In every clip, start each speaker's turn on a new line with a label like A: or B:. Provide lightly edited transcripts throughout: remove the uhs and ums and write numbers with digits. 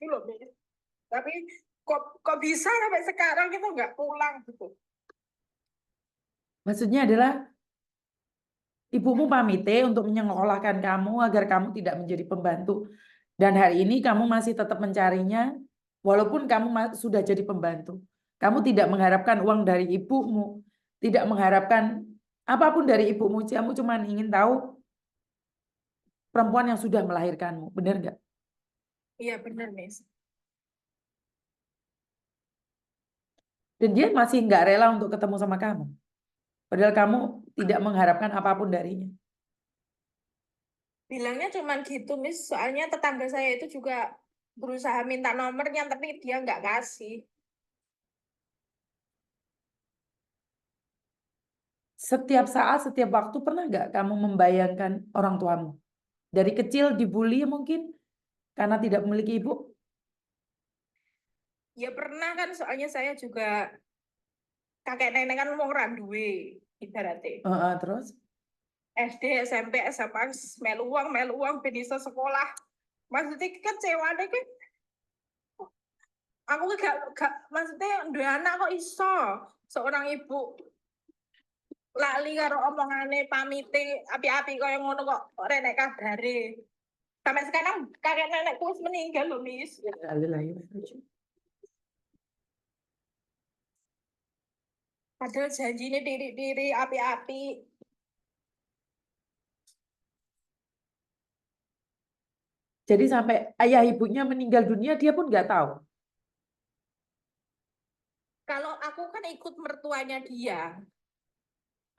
A: gitu loh, Miss. Tapi kok bisa sampai sekarang kita nggak pulang gitu.
B: Maksudnya adalah ibumu pamite untuk menyekolahkan kamu agar kamu tidak menjadi pembantu. Dan hari ini kamu masih tetap mencarinya, walaupun kamu sudah jadi pembantu. Kamu tidak mengharapkan uang dari ibumu, tidak mengharapkan apapun dari ibumu. Kamu cuma ingin tahu perempuan yang sudah melahirkanmu. Benar nggak?
A: Iya benar, Miss.
B: Dan dia masih nggak rela untuk ketemu sama kamu. Padahal kamu tidak mengharapkan apapun darinya.
A: Bilangnya cuman gitu, Miss. Soalnya tetangga saya itu juga berusaha minta nomornya, tapi dia nggak kasih.
B: Setiap saat, setiap waktu pernah nggak kamu membayangkan orang tuamu? Dari kecil dibully mungkin karena tidak memiliki ibu?
A: Ya pernah kan, soalnya saya juga kakek nenek kan mau randuwe ibaratnya.
B: Terus?
A: SD, SMP, SMA, melu uang ben iso sekolah. Maksudnya kecewa deh kan. Aku gak maksudnya dua anak kok iso. Seorang ibu lali karo omongane pamite api-api kaya ngono kok ora nek kabare. Sampai sekarang kakek nenekku wis meninggal loh, Miss. Padahal janji ini diri-diri api-api.
B: Jadi sampai ayah ibunya meninggal dunia dia pun nggak tahu.
A: Kalau aku kan ikut mertuanya dia.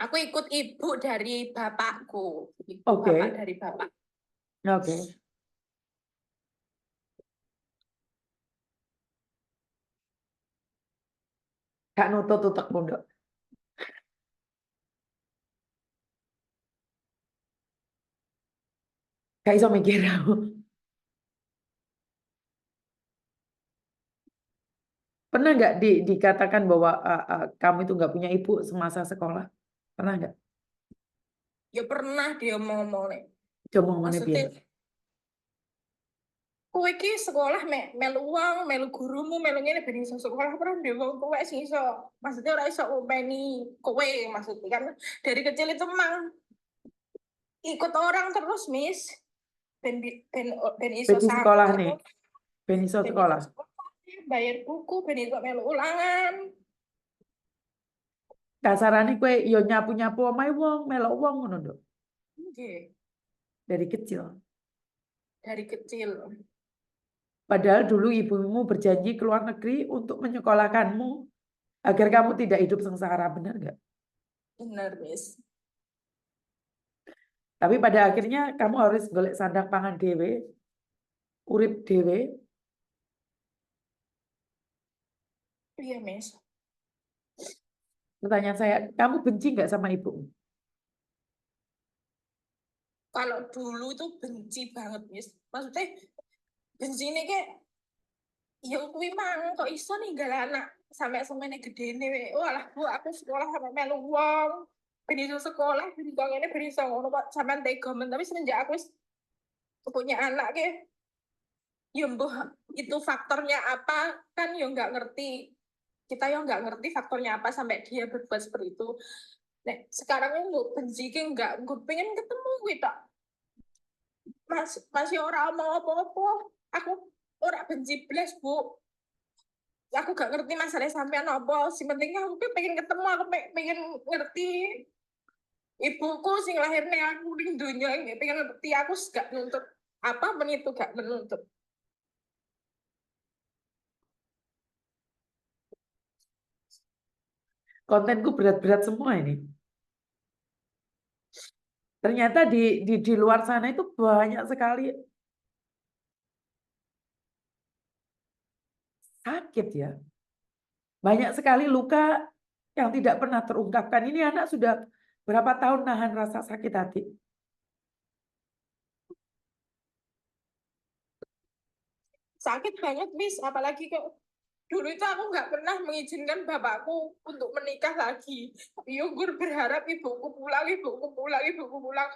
A: Aku ikut ibu dari bapakku. Ibu
B: Oke.
A: bapak dari bapak.
B: Oke. Gak nutut tutuk punduk. Gak iso mikir aku. Pernah nggak dikatakan bahwa kamu itu nggak punya ibu semasa sekolah? Pernah nggak?
A: Ya pernah dia ngomong nih.
B: Coba ngomongnya
A: Maksudnya,
B: biar.
A: kowe iki sekolah melu uang, melu gurumu, melu ngene ben iso sekolah pernah dia wong kowe sing iso. Maksudnya ora iso openi kowe maksudnya kan dari kecil itu memang ikut orang terus, Miss. Ben iso
B: Di sekolah nih.
A: apa?
B: Beniso
A: Ben iso
B: sekolah.
A: sekolah, bayar buku, ben iso melu ulangan.
B: Kasarane kue yo nyapu-nyapu omahe wong, melok wong ngono nduk.
A: Nggih,
B: Dari kecil.
A: dari kecil.
B: Padahal dulu ibumu berjanji ke luar negeri untuk menyekolahkanmu agar kamu tidak hidup sengsara, benar nggak?
A: Benar, Miss.
B: Tapi pada akhirnya kamu harus golek sandang pangan dewe, urip dewe.
A: Iya, Miss.
B: Pertanyaan saya, kamu benci nggak sama ibumu?
A: Kalau dulu itu benci banget, Miss. Maksudnya benci ini kayak ya kuwi mang kok iso ninggal anak sampai semene gedene we. Walah Bu, aku sekolah sampai melu wong. Ben iso sekolah, ben iso ngene, ben iso ngono kok sampean tega men. Tapi semenjak aku wis punya anak ke ya mbuh itu faktornya apa kan ya nggak ngerti. Kita ya nggak ngerti faktornya apa sampai dia berbuat seperti itu. Nek sekarang ini benci ki nggak, gue pengen ketemu gue tak. Masih orang mau apa-apa. Aku orang benci blas, Bu. Aku gak ngerti masalahnya sampean apa. Si pentingnya aku pengen ketemu, aku pengen ngerti ibuku sing lahirnya aku di dunia ini. Pengen ngerti aku gak menuntut apa pun itu gak menuntut.
B: Kontenku berat-berat semua ini. Ternyata di luar sana itu banyak sekali sakit ya. Banyak sekali luka yang tidak pernah terungkapkan. Ini anak sudah berapa tahun nahan rasa sakit hati.
A: Sakit banget, Miss. Apalagi kok dulu itu aku nggak pernah mengizinkan bapakku untuk menikah lagi. Yo, gue berharap ibuku pulang, ibuku pulang, ibuku pulang.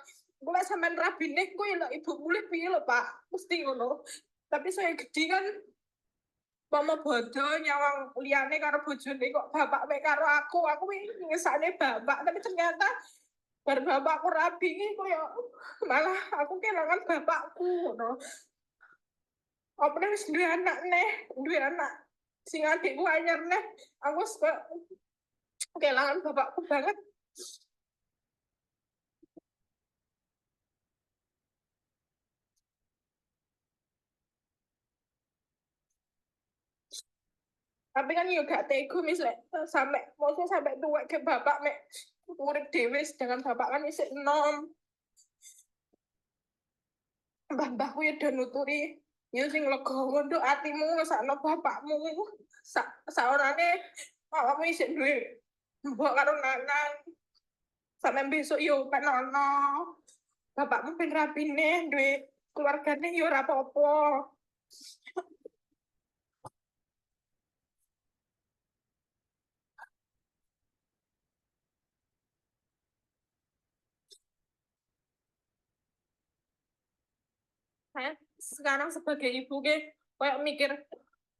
A: Gue sampean rabine, gue ya ibu mulai piye lho Pak, mesti ngono. Tapi saya gede kan mama bodoh nyawang liyane karo bojone kok bapak mek karo aku ngesane bapak tapi ternyata bar bapakku rabi iki koyo malah aku kehilangan bapakku ngono. Apa wis duwe anak sing adikku anyar neh aku kehilangan bapakku banget. Tapi kan yo gak tega maksudnya sampai tua ke bapak mek urip dhewe dengan bapak kan isih enom. Mbah-mbahku ya do nuturi ya sing legowo nduk atimu ngesakno bapakmu. Saorane awakmu isih duwe mbok karo nanang. Sampai besok yo penono. Bapakmu ben rapine duwe keluargane yo ora apa-apa. Saya sekarang sebagai ibu kayak mikir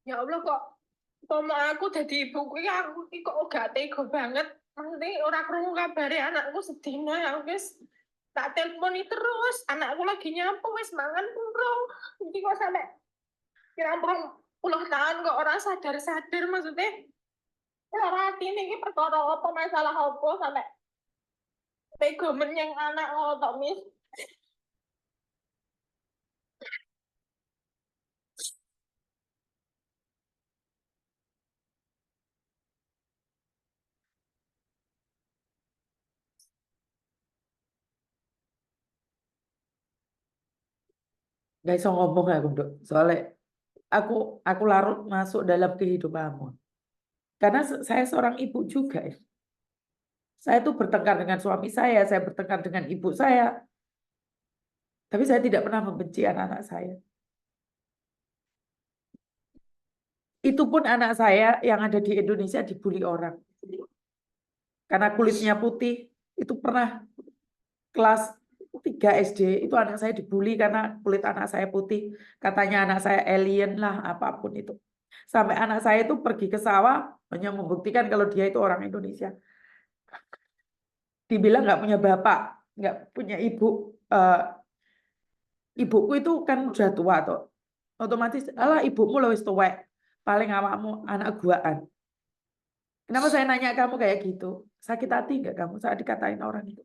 A: ya Allah kok aku jadi ibu aku kok gak tega banget maksudnya orang krungu kabare anakku sedina ya wis tak teleponi terus anakku lagi nyapu wis mangan purung iki kok sampai pirang-pirang puluh tahun kok orang sadar maksudnya ora atine iki perkara apa masalah apa sampai tega menyang anak ngono mis.
B: Gak iso ngomong aku, Dok. Soalnya aku larut masuk dalam kehidupanmu. Karena saya seorang ibu juga ya. Saya tuh bertengkar dengan suami saya bertengkar dengan ibu saya. Tapi saya tidak pernah membenci anak-anak saya. Itu pun anak saya yang ada di Indonesia dibully orang. Karena kulitnya putih, itu pernah kelas 3 SD, itu anak saya dibully karena kulit anak saya putih. Katanya anak saya alien lah, apapun itu. Sampai anak saya itu pergi ke sawah, hanya membuktikan kalau dia itu orang Indonesia. Dibilang nggak punya bapak, nggak punya ibu. Ibuku itu kan udah tua tuh. Otomatis, alah ibumu lebih tua. Paling awakmu anak guaan. Kenapa saya nanya kamu kayak gitu? Sakit hati nggak kamu saat dikatain orang itu?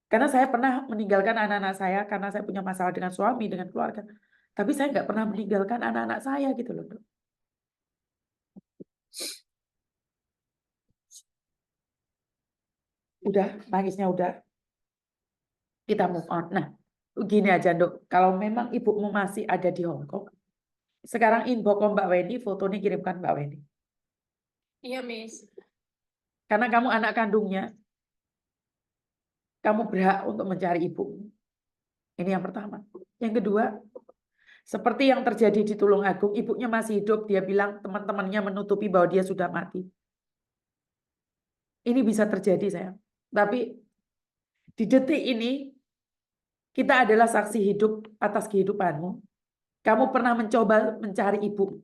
B: Karena saya pernah meninggalkan anak-anak saya karena saya punya masalah dengan suami, dengan keluarga. Tapi saya nggak pernah meninggalkan anak-anak saya gitu loh. Udah, nangisnya udah. Kita move on. Nah, gini aja, Dok. Kalau memang ibumu masih ada di Hong Kong, sekarang inbox Mbak Weni, fotonya kirimkan Mbak Weni.
A: Iya, Miss.
B: Karena kamu anak kandungnya, kamu berhak untuk mencari ibumu. Ini yang pertama. Yang kedua, seperti yang terjadi di Tulungagung, ibunya masih hidup, dia bilang teman-temannya menutupi bahwa dia sudah mati. Ini bisa terjadi, sayang. Tapi di detik ini, kita adalah saksi hidup atas kehidupanmu. Kamu pernah mencoba mencari ibu.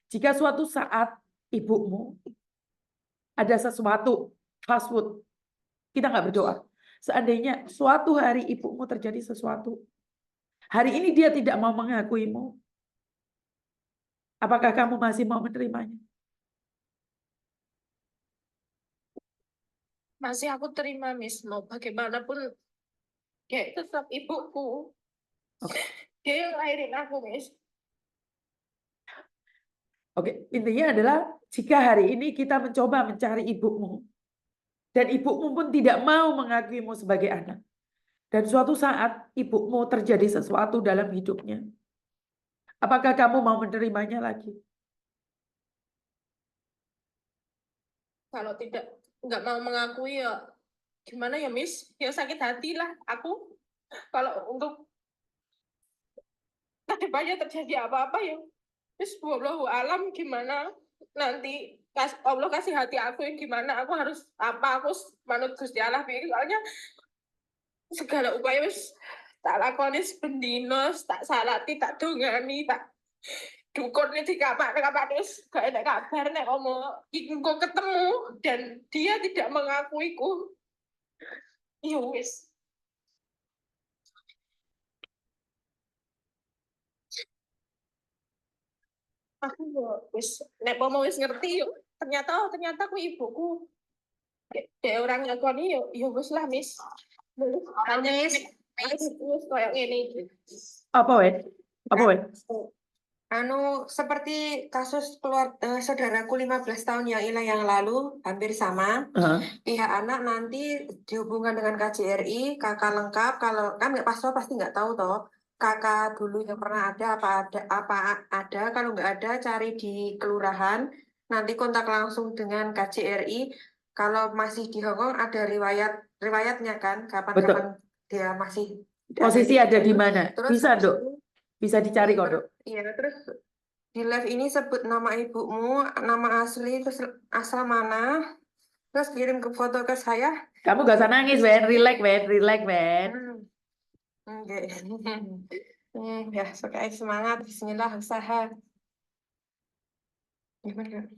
B: Jika suatu saat ibumu ada sesuatu, fast food, kita nggak berdoa. Seandainya suatu hari ibumu terjadi sesuatu, hari ini dia tidak mau mengakuimu, apakah kamu masih mau menerimanya?
A: Masih aku terima, Miss. Mau bagaimanapun, dia tetap ibuku.
B: Oke.
A: Dia yang lahirin aku, Miss.
B: Oke, intinya adalah jika hari ini kita mencoba mencari ibumu, dan ibumu pun tidak mau mengakuimu sebagai anak, dan suatu saat ibumu terjadi sesuatu dalam hidupnya, apakah kamu mau menerimanya lagi?
A: Kalau nggak mau mengakui ya gimana ya, Miss? Ya sakit hati lah aku. Kalau untuk kedepannya terjadi apa-apa ya, Miss, wallahu alam gimana nanti Allah kasih hati aku yang gimana aku harus apa aku manut Gusti Allah soalnya segala upaya wis tak lakoni bendino, tak salati, tak dongani, tak dukun di kamar terus gak ada kabar nek kamu engko ketemu dan dia tidak mengakuiku. Ya wis. Aku wis nek mau wis ngerti yuk. Ternyata aku ibuku. Dek orang ngakoni yo ya wis lah, Miss. Hanya wis koyo ngene iki.
B: Apa weh? Apa weh?
C: Anu, seperti kasus saudaraku 15 tahun yang hilang yang lalu, hampir sama.
B: Heeh.
C: Pihak anak nanti dihubungkan dengan KJRI, kakak lengkap. Kalau kan nggak pasti nggak tahu toh, kakak dulu yang pernah ada apa ada. Kalau nggak ada cari di kelurahan, nanti kontak langsung dengan KJRI. Kalau masih di Hongkong ada riwayatnya kan, kapan-kapan dia masih
B: Posisi ada di mana?
C: Terus
B: Bisa,
C: habis
B: Dok.
C: itu,
B: Bisa dicari kok, Dok.
C: iya, terus di live ini sebut nama ibumu, nama asli, terus asal mana, terus kirim ke foto ke saya.
B: Kamu gak usah nangis, Ben. Relax, Ben. Relax, Ben.
C: Oke. Ya, sekali semangat, bismillah, usaha. Gimana?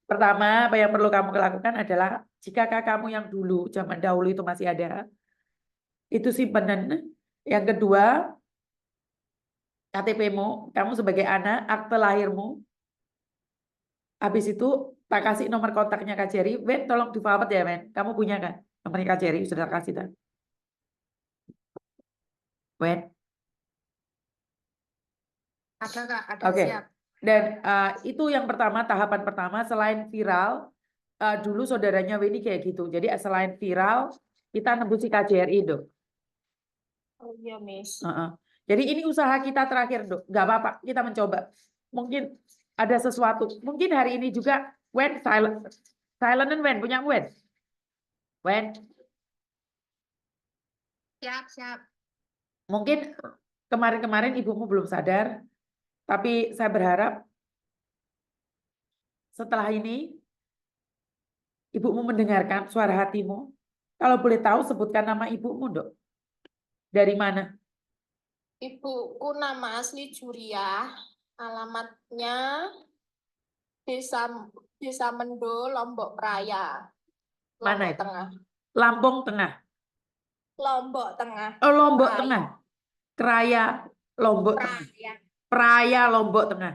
B: Pertama, apa yang perlu kamu lakukan adalah jika kakakmu yang dulu, zaman dahulu itu masih ada, itu simpanan. Yang kedua, KTP-mu, kamu sebagai anak, akte lahirmu. Habis itu, tak kasih nomor kontaknya Kak Jerry. Ben, tolong di forward ya, Ben. Kamu punya kan? Nomornya Kak Jerry, sudah kasih kan? Ben.
C: Ada Kak, ada
B: Oke.
C: siap.
B: Dan itu yang pertama, tahapan pertama. Selain viral, dulu saudaranya Weni kayak gitu. Jadi selain viral, kita nembus si KJRI, Dok.
A: Oh iya, Miss.
B: Jadi ini usaha kita terakhir, Dok. Gak apa-apa, kita mencoba. Mungkin ada sesuatu. Mungkin hari ini juga Wen silent. Silent and Wen, punya Wen. Wen.
C: Siap.
B: Mungkin kemarin-kemarin ibumu belum sadar. Tapi saya berharap setelah ini ibumu mendengarkan suara hatimu. Kalau boleh tahu sebutkan nama ibumu, Dok. Dari mana?
A: Ibuku nama asli Juriah, alamatnya Desa Mendo, Lombok Raya.
B: Mana
A: Lombok
B: itu?
A: Tengah.
B: Lampung Tengah.
A: Lombok Tengah.
B: Oh, Lombok
A: Raya.
B: Tengah. Keraya, Lombok Tengah.
A: Raya.
B: Peraya, Lombok Tengah.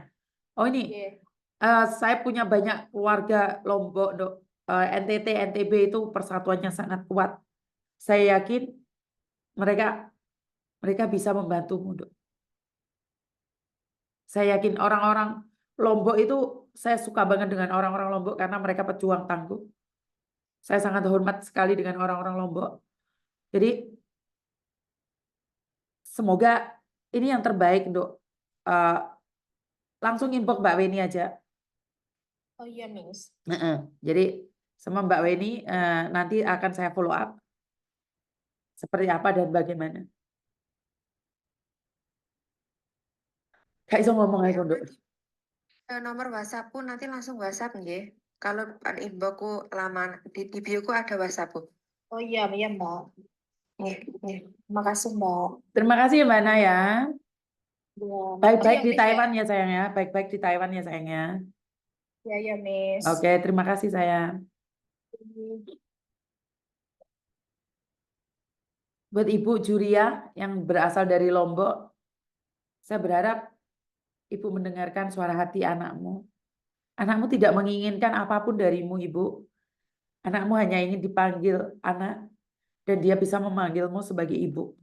B: Oh ini,
A: Yeah.
B: saya punya banyak keluarga Lombok, Dok. NTT, NTB itu persatuannya sangat kuat. Saya yakin mereka bisa membantumu, Dok. Saya yakin orang-orang Lombok itu, saya suka banget dengan orang-orang Lombok karena mereka pejuang tangguh. Saya sangat hormat sekali dengan orang-orang Lombok. Jadi, semoga ini yang terbaik, Dok. Langsung inbox Mbak Weni aja.
A: Oh iya, Miss.
B: Jadi, sama Mbak Weni nanti akan saya follow up. Seperti apa dan bagaimana. Gak bisa ngomong aja, Dok.
C: Nomor WhatsAppku nanti langsung WhatsApp nggih. Kalau inboxku lama di bio-ku ada WhatsAppku.
A: Oh iya, Mbak.
C: Nih.
A: Makasih, Mbak.
B: Terima kasih ya Mbak Ana ya.
A: Ya,
B: Baik-baik
A: makasih
B: di
A: ya, Miss,
B: Taiwan ya sayang ya. Baik-baik di Taiwan ya sayangnya.
A: Ya, Miss.
B: Oke, terima kasih sayang. Buat Ibu Juria yang berasal dari Lombok, saya berharap Ibu mendengarkan suara hati anakmu. Anakmu tidak menginginkan apapun darimu, Ibu. Anakmu hanya ingin dipanggil anak, dan dia bisa memanggilmu sebagai ibu.